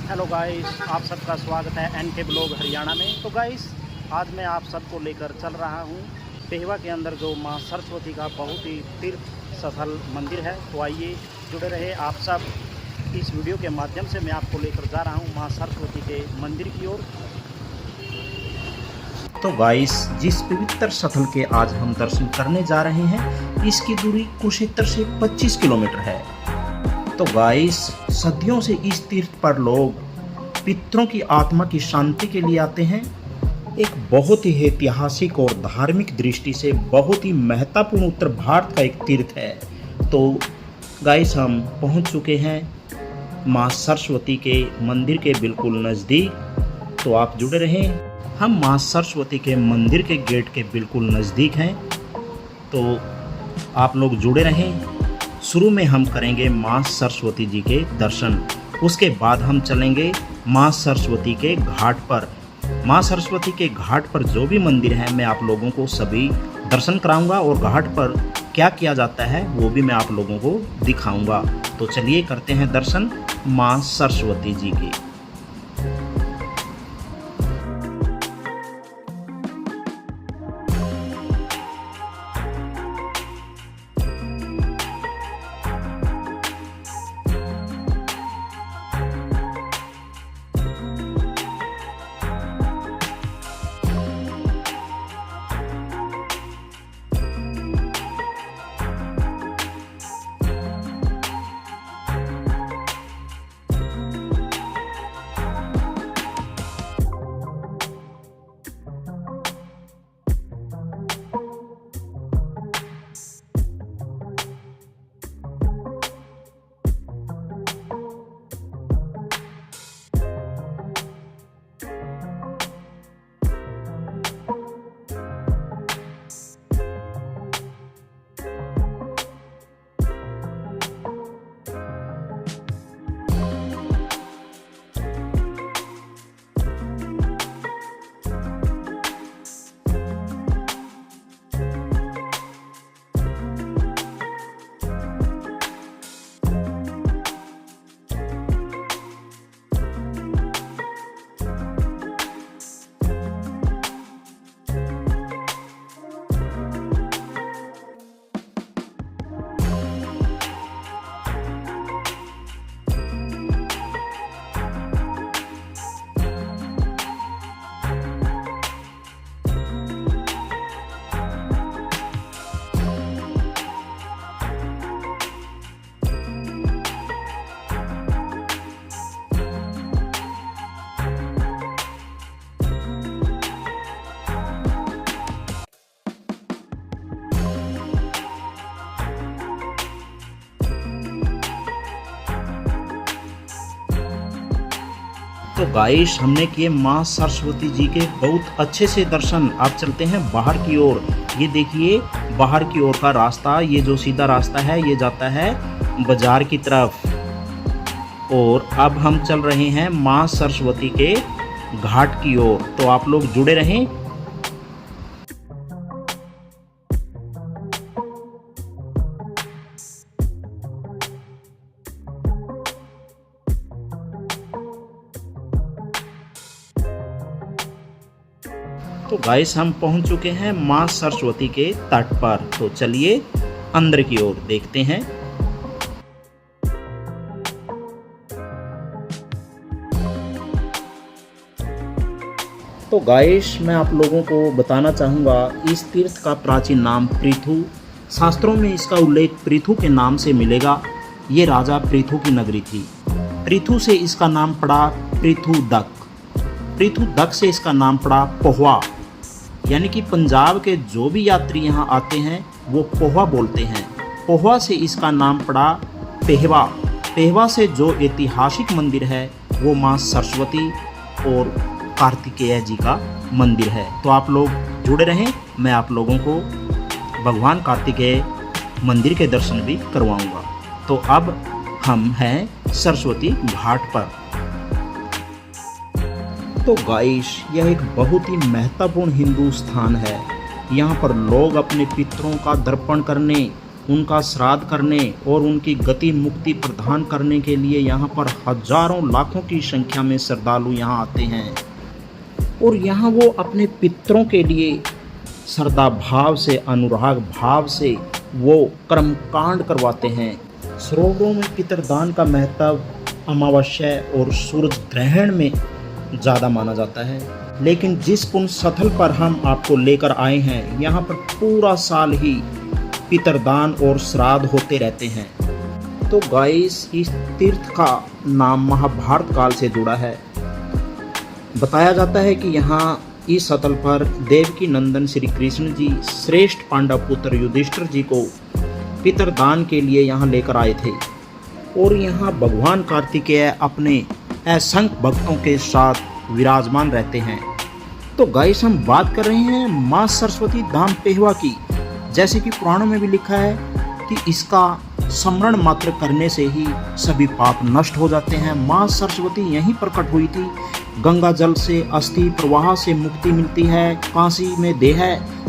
Hello guys, आप सबका स्वागत है एनके ब्लॉग हरियाणा में। तो गाइस, आज मैं आप सबको लेकर चल रहा हूँ पेहवा के अंदर जो माँ सरस्वती का बहुत ही तीर्थ स्थल मंदिर है। तो आइए जुड़े रहे आप सब। इस वीडियो के माध्यम से मैं आपको लेकर जा रहा हूँ माँ सरस्वती के मंदिर की ओर। तो गाइस, जिस पवित्र स्थल के आज हम दर्शन करने जा रहे हैं, इसकी दूरी कुरुक्षेत्र से 25 किलोमीटर है। तो गाइस, सदियों से इस तीर्थ पर लोग पितरों की आत्मा की शांति के लिए आते हैं। एक बहुत ही ऐतिहासिक और धार्मिक दृष्टि से बहुत ही महत्वपूर्ण उत्तर भारत का एक तीर्थ है। तो गाइस, हम पहुंच चुके हैं माँ सरस्वती के मंदिर के बिल्कुल नज़दीक। तो आप जुड़े रहें। हम माँ सरस्वती के मंदिर के गेट के बिल्कुल नज़दीक हैं। तो आप लोग जुड़े रहें। शुरू में हम करेंगे माँ सरस्वती जी के दर्शन, उसके बाद हम चलेंगे माँ सरस्वती के घाट पर। माँ सरस्वती के घाट पर जो भी मंदिर है, मैं आप लोगों को सभी दर्शन कराऊंगा और घाट पर क्या किया जाता है वो भी मैं आप लोगों को दिखाऊंगा। तो चलिए करते हैं दर्शन माँ सरस्वती जी के। तो गाइस, हमने किए माँ सरस्वती जी के बहुत अच्छे से दर्शन। अब चलते हैं बाहर की ओर। ये देखिए, बाहर की ओर का रास्ता, ये जो सीधा रास्ता है ये जाता है बाजार की तरफ। और अब हम चल रहे हैं माँ सरस्वती के घाट की ओर। तो आप लोग जुड़े रहें। तो गाइस, हम पहुंच चुके हैं माँ सरस्वती के तट पर। तो चलिए अंदर की ओर देखते हैं। तो गाइस, मैं आप लोगों को बताना चाहूँगा, इस तीर्थ का प्राचीन नाम पृथु, शास्त्रों में इसका उल्लेख पृथु के नाम से मिलेगा। ये राजा पृथु की नगरी थी। पृथु से इसका नाम पड़ा पृथुदक। पृथुदक से इसका नाम पड़ा पोहवा। यानी कि पंजाब के जो भी यात्री यहाँ आते हैं वो पोहवा बोलते हैं। पोहवा से इसका नाम पड़ा पेहवा। पेहवा से जो ऐतिहासिक मंदिर है वो माँ सरस्वती और कार्तिकेय जी का मंदिर है। तो आप लोग जुड़े रहें, मैं आप लोगों को भगवान कार्तिकेय मंदिर के दर्शन भी करवाऊंगा। तो अब हम हैं सरस्वती घाट पर। तो गाइस, यह एक बहुत ही महत्वपूर्ण हिंदू स्थान है। यहाँ पर लोग अपने पितरों का दर्पण करने उनका श्राद्ध करने और उनकी गति मुक्ति प्रदान करने के लिए यहाँ पर हजारों लाखों की संख्या में श्रद्धालु यहाँ आते हैं और यहाँ वो अपने पितरों के लिए श्रद्धा भाव से, अनुराग भाव से वो कर्मकांड करवाते हैं। सरोवरों में पितरदान का महत्व अमावस्या और सूरज ग्रहण में ज़्यादा माना जाता है, लेकिन जिस पुण्य स्थल पर हम आपको लेकर आए हैं यहाँ पर पूरा साल ही पितरदान और श्राद्ध होते रहते हैं। तो गाइस, इस तीर्थ का नाम महाभारत काल से जुड़ा है। बताया जाता है कि यहाँ इस स्थल पर देवकी नंदन श्री कृष्ण जी श्रेष्ठ पांडव पुत्र युधिष्ठिर जी को पितरदान के लिए यहाँ लेकर आए थे और यहाँ भगवान कार्तिकेय अपने असंख्य भक्तों के साथ विराजमान रहते हैं। तो गाइस, हम बात कर रहे हैं माँ सरस्वती धाम पेहवा की। जैसे कि पुराणों में भी लिखा है कि इसका स्मरण मात्र करने से ही सभी पाप नष्ट हो जाते हैं। माँ सरस्वती यहीं प्रकट हुई थी। गंगा जल से अस्थि प्रवाह से मुक्ति मिलती है, काशी में देह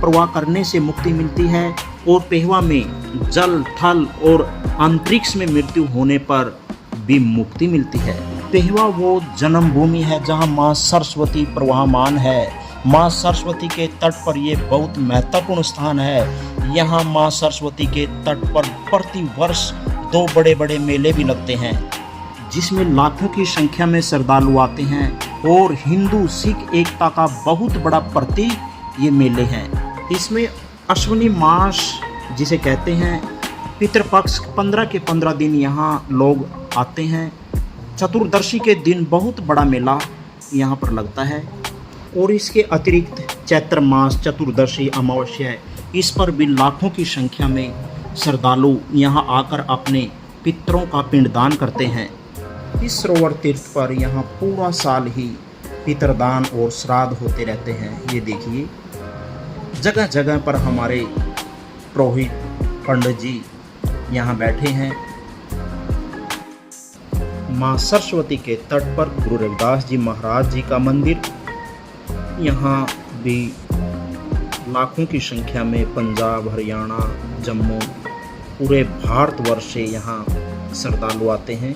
प्रवाह करने से मुक्ति मिलती है और पेहवा में जल, थल और अंतरिक्ष में मृत्यु होने पर भी मुक्ति मिलती है। पेहवा वो जन्मभूमि है जहाँ माँ सरस्वती प्रवाहमान है। माँ सरस्वती के तट पर ये बहुत महत्वपूर्ण स्थान है। यहाँ माँ सरस्वती के तट पर प्रति वर्ष 2 बड़े बड़े मेले भी लगते हैं जिसमें लाखों की संख्या में श्रद्धालु आते हैं और हिंदू सिख एकता का बहुत बड़ा प्रतीक ये मेले हैं। इसमें अश्विनी मास जिसे कहते हैं, पितृपक्ष 15 के 15 दिन यहाँ लोग आते हैं। चतुर्दशी के दिन बहुत बड़ा मेला यहाँ पर लगता है और इसके अतिरिक्त चैत्र मास, चतुर्दशी, अमावस्या, इस पर भी लाखों की संख्या में श्रद्धालु यहाँ आकर अपने पितरों का पिंडदान करते हैं। इस सरोवर तीर्थ पर यहाँ पूरा साल ही पितरदान और श्राद्ध होते रहते हैं। ये देखिए, जगह जगह पर हमारे पुरोहित पंडित जी यहाँ बैठे हैं। माँ सरस्वती के तट पर गुरु रविदास जी महाराज जी का मंदिर, यहाँ भी लाखों की संख्या में पंजाब, हरियाणा, जम्मू, पूरे भारतवर्ष से यहाँ श्रद्धालु आते हैं।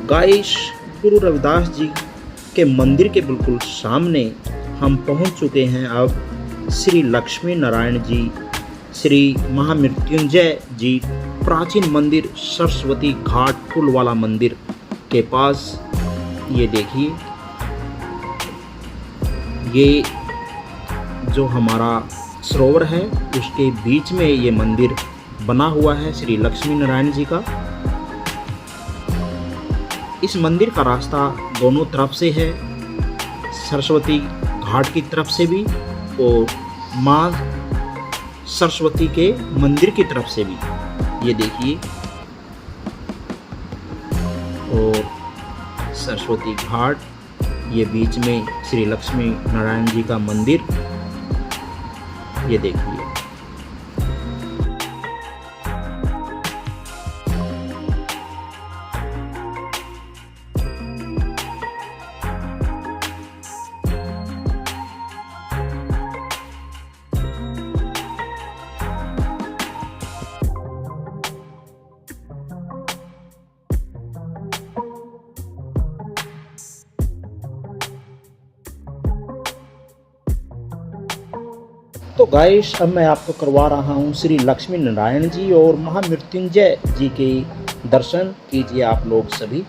गाइस, गुरु रविदास जी के मंदिर के बिल्कुल सामने हम पहुंच चुके हैं। अब श्री लक्ष्मी नारायण जी, श्री महामृत्युंजय जी प्राचीन मंदिर सरस्वती घाट पुल वाला मंदिर के पास। ये देखिए, ये जो हमारा सरोवर है उसके बीच में ये मंदिर बना हुआ है श्री लक्ष्मी नारायण जी का। इस मंदिर का रास्ता दोनों तरफ से है, सरस्वती घाट की तरफ से भी और माँ सरस्वती के मंदिर की तरफ से भी। ये देखिए, और सरस्वती घाट, ये बीच में श्री लक्ष्मी नारायण जी का मंदिर। ये देखिए, तो गाइस अब मैं आपको करवा रहा हूँ श्री लक्ष्मी नारायण जी और महामृत्युंजय जी के दर्शन कीजिए आप लोग सभी।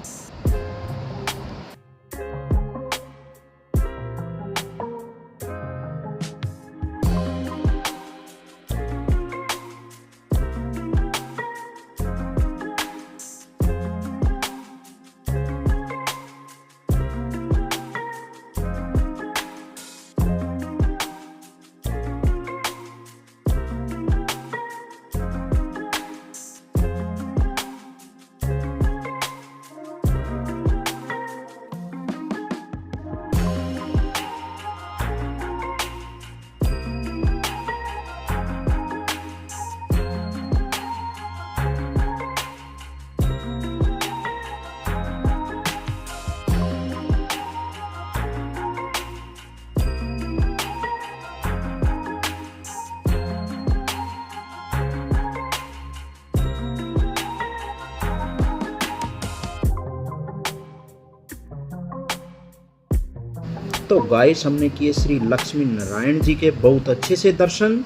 तो गाइस हमने किए श्री लक्ष्मी नारायण जी के बहुत अच्छे से दर्शन।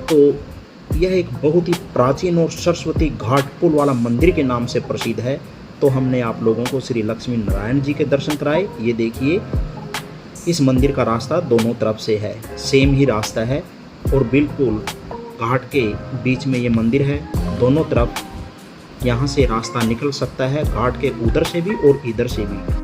तो यह एक बहुत ही प्राचीन और सरस्वती घाट पुल वाला मंदिर के नाम से प्रसिद्ध है। तो हमने आप लोगों को श्री लक्ष्मी नारायण जी के दर्शन कराए। ये देखिए इस मंदिर का रास्ता दोनों तरफ से है, सेम ही रास्ता है और बिल्कुल घाट के बीच में ये मंदिर है। दोनों तरफ यहाँ से रास्ता निकल सकता है, घाट के उधर से भी और इधर से भी।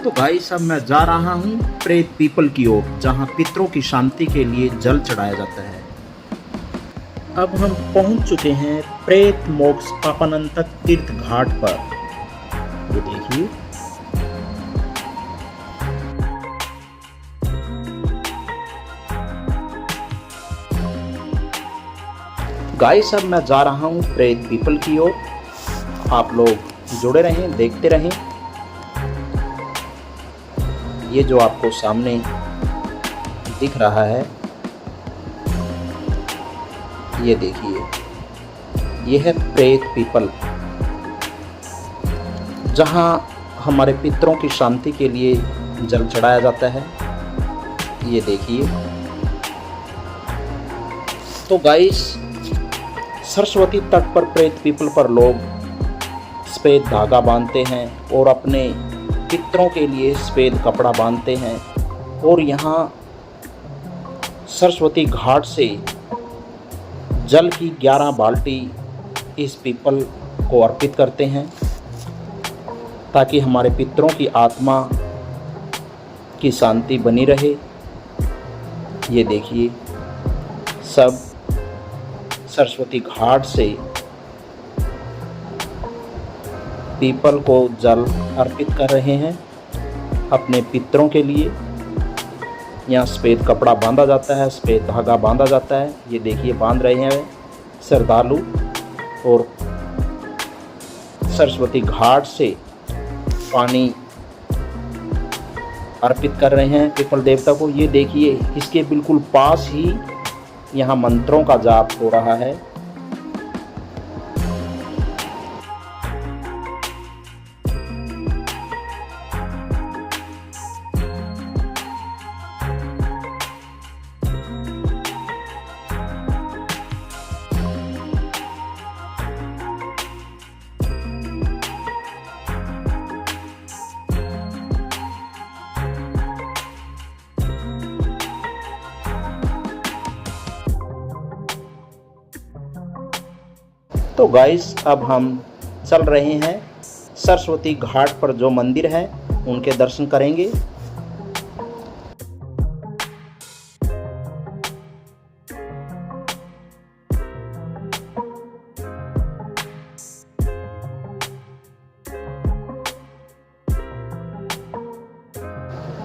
तो गाइस अब मैं जा रहा हूँ प्रेत पीपल की ओर, जहाँ पितरों की शांति के लिए जल चढ़ाया जाता है। अब हम पहुँच चुके हैं प्रेत मोक्ष पापानंतक तीर्थ घाट पर। ये देखिए गाइस अब मैं जा रहा हूँ प्रेत पीपल की ओर। आप लोग जुड़े रहें, देखते रहें। ये जो आपको सामने दिख रहा है, ये देखिए, ये है प्रेत पीपल, जहाँ हमारे पितरों की शांति के लिए जल चढ़ाया जाता है। ये देखिए। तो गाइस सरस्वती तट पर प्रेत पीपल पर लोग सफ़ेद धागा बांधते हैं और अपने पितरों के लिए सफ़ेद कपड़ा बांधते हैं और यहाँ सरस्वती घाट से जल की 11 बाल्टी इस पीपल को अर्पित करते हैं, ताकि हमारे पितरों की आत्मा की शांति बनी रहे। ये देखिए सब सरस्वती घाट से पीपल को जल अर्पित कर रहे हैं अपने पितरों के लिए। यहाँ सफ़ेद कपड़ा बांधा जाता है, सफ़ेद धागा बांधा जाता है। ये देखिए बांध रहे हैं श्रद्धालु और सरस्वती घाट से पानी अर्पित कर रहे हैं पीपल देवता को। ये देखिए इसके बिल्कुल पास ही यहाँ मंत्रों का जाप हो रहा है। तो गाइस अब हम चल रहे हैं सरस्वती घाट पर जो मंदिर है उनके दर्शन करेंगे।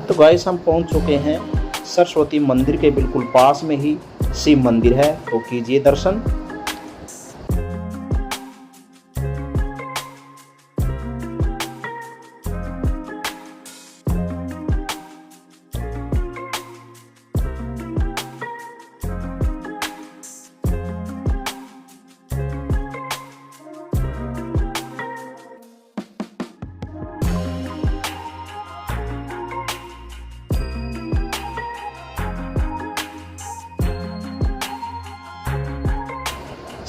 तो गाइस हम पहुंच चुके हैं सरस्वती मंदिर के बिल्कुल पास में ही शिव मंदिर है, तो कीजिए दर्शन।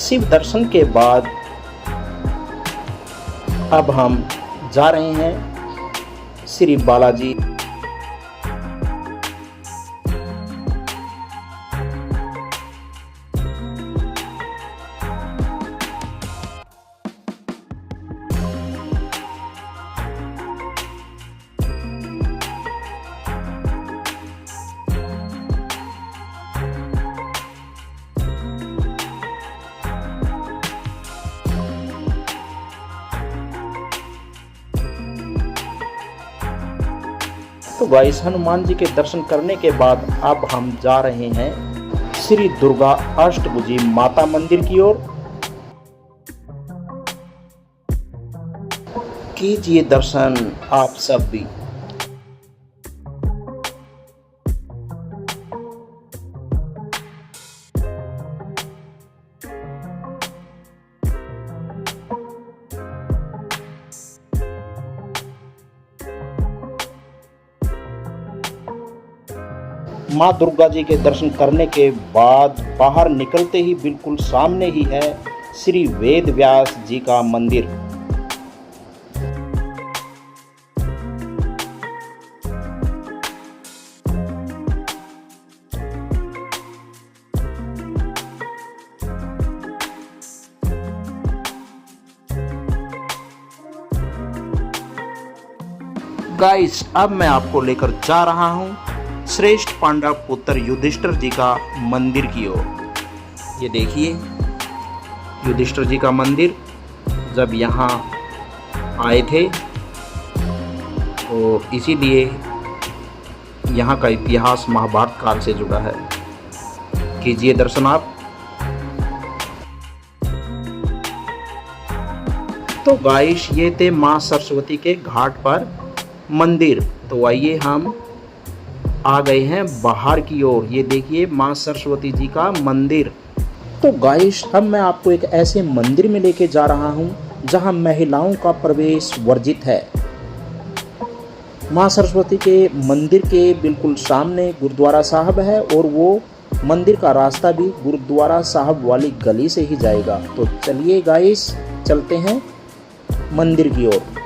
शिव दर्शन के बाद अब हम जा रहे हैं श्री बालाजी। तो गाइस, हनुमान जी के दर्शन करने के बाद अब हम जा रहे हैं श्री दुर्गा अष्टभुजी माता मंदिर की ओर। कीजिए दर्शन आप सब भी। माँ दुर्गा जी के दर्शन करने के बाद बाहर निकलते ही बिल्कुल सामने ही है श्री वेद व्यास जी का मंदिर। गाइस, अब मैं आपको लेकर जा रहा हूँ श्रेष्ठ पांडव पुत्र युधिष्ठिर जी का मंदिर की ओर। ये देखिए युधिष्ठिर जी का मंदिर। जब यहाँ आए थे तो इसीलिए यहाँ का इतिहास महाभारत काल से जुड़ा है। कीजिए दर्शन आप। तो गाइस, ये थे माँ सरस्वती के घाट पर मंदिर। तो आइए हम आ गए हैं बाहर की ओर। ये देखिए माँ सरस्वती जी का मंदिर। तो गाइस, अब मैं आपको एक ऐसे मंदिर में लेके जा रहा हूँ जहाँ महिलाओं का प्रवेश वर्जित है। माँ सरस्वती के मंदिर के बिल्कुल सामने गुरुद्वारा साहब है और वो मंदिर का रास्ता भी गुरुद्वारा साहब वाली गली से ही जाएगा। तो चलिए गाइस, चलते हैं मंदिर की ओर।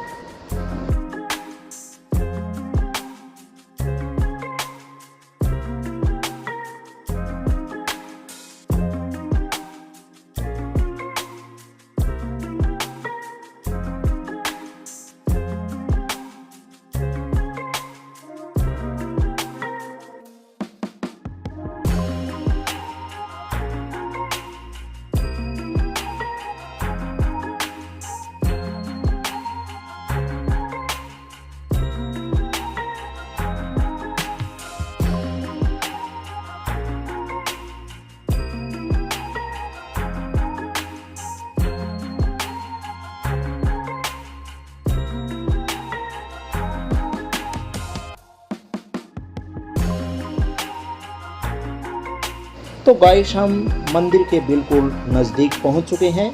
तो गाइस, हम मंदिर के बिल्कुल नज़दीक पहुंच चुके हैं।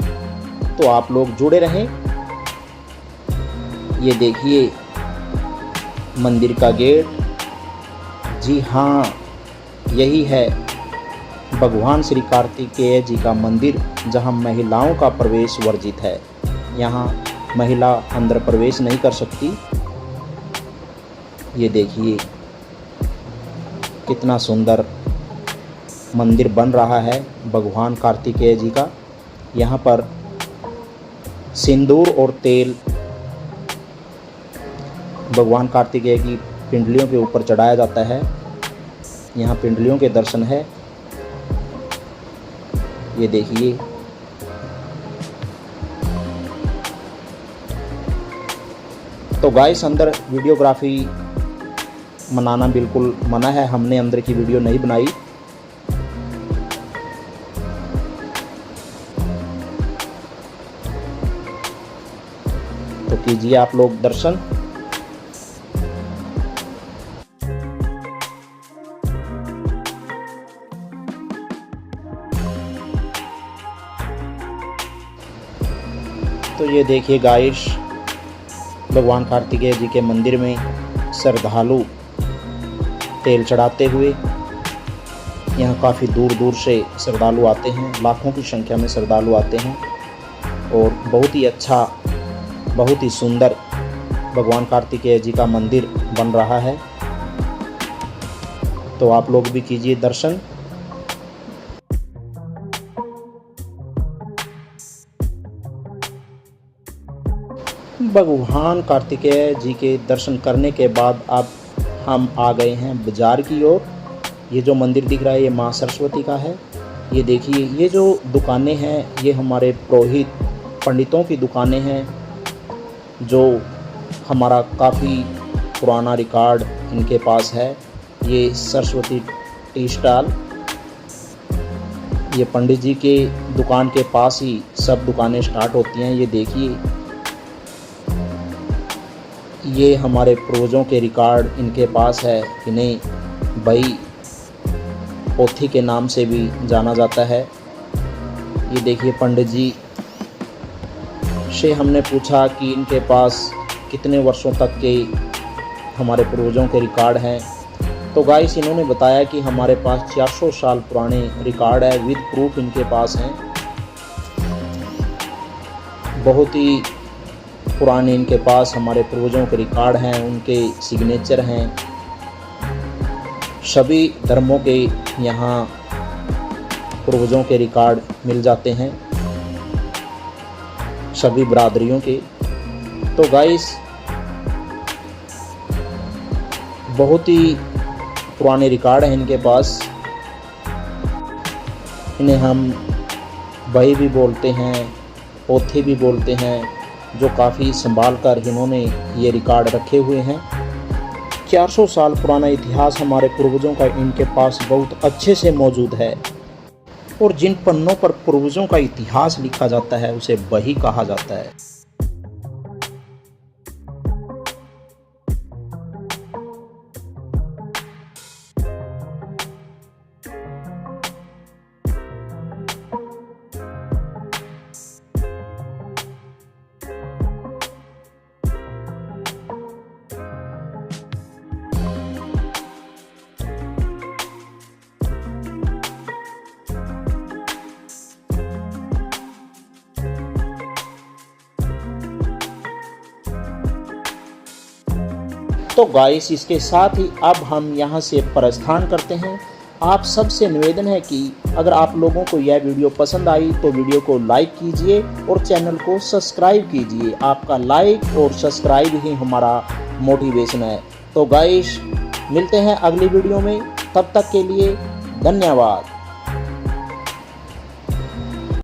तो आप लोग जुड़े रहें। ये देखिए मंदिर का गेट। जी हाँ, यही है भगवान श्री कार्तिकेय जी का मंदिर जहां महिलाओं का प्रवेश वर्जित है। यहां महिला अंदर प्रवेश नहीं कर सकती। ये देखिए कितना सुंदर मंदिर बन रहा है भगवान कार्तिकेय जी का। यहाँ पर सिंदूर और तेल भगवान कार्तिकेय की पिंडलियों के ऊपर चढ़ाया जाता है। यहाँ पिंडलियों के दर्शन है। ये देखिए तो गाइस, अंदर वीडियोग्राफी मनाना बिल्कुल मना है। हमने अंदर की वीडियो नहीं बनाई। तो कीजिए आप लोग दर्शन। तो ये देखिए गाइस, भगवान कार्तिकेय जी के मंदिर में श्रद्धालु तेल चढ़ाते हुए यहाँ काफ़ी दूर दूर से श्रद्धालु आते हैं, लाखों की संख्या में श्रद्धालु आते हैं और बहुत ही अच्छा, बहुत ही सुंदर भगवान कार्तिकेय जी का मंदिर बन रहा है। तो आप लोग भी कीजिए दर्शन। भगवान कार्तिकेय जी के दर्शन करने के बाद अब हम आ गए हैं बाज़ार की ओर। ये जो मंदिर दिख रहा है ये माँ सरस्वती का है। ये देखिए, ये जो दुकानें हैं ये हमारे पुरोहित पंडितों की दुकानें हैं, जो हमारा काफ़ी पुराना रिकॉर्ड इनके पास है। ये सरस्वती टी स्टॉल, ये पंडित जी के दुकान के पास ही सब दुकानें स्टार्ट होती हैं। ये देखिए, ये हमारे पूर्वजों के रिकॉर्ड इनके पास है। इन्हें भाई पोथी के नाम से भी जाना जाता है। ये देखिए, पंडित जी से हमने पूछा कि इनके पास कितने वर्षों तक के हमारे पूर्वजों के रिकॉर्ड हैं। तो गाइस इन्होंने बताया कि हमारे पास 400 साल पुराने रिकॉर्ड है, विद प्रूफ इनके पास हैं। बहुत ही पुराने इनके पास हमारे पूर्वजों के रिकॉर्ड हैं, उनके सिग्नेचर हैं। सभी धर्मों के यहाँ पूर्वजों के रिकॉर्ड मिल जाते हैं, सभी बरादरियों के। तो गाइस बहुत ही पुराने रिकॉर्ड हैं इनके पास। इन्हें हम भाई भी बोलते हैं, पोथी भी बोलते हैं, जो काफ़ी संभाल कर इन्होंने ये रिकॉर्ड रखे हुए हैं। 400 साल पुराना इतिहास हमारे पूर्वजों का इनके पास बहुत अच्छे से मौजूद है। और जिन पन्नों पर पूर्वजों का इतिहास लिखा जाता है उसे बही कहा जाता है। तो गाइस इसके साथ ही अब हम यहाँ से प्रस्थान करते हैं। आप सबसे निवेदन है कि अगर आप लोगों को यह वीडियो पसंद आई तो वीडियो को लाइक कीजिए और चैनल को सब्सक्राइब कीजिए। आपका लाइक और सब्सक्राइब ही हमारा मोटिवेशन है। तो गाइस मिलते हैं अगली वीडियो में, तब तक के लिए धन्यवाद।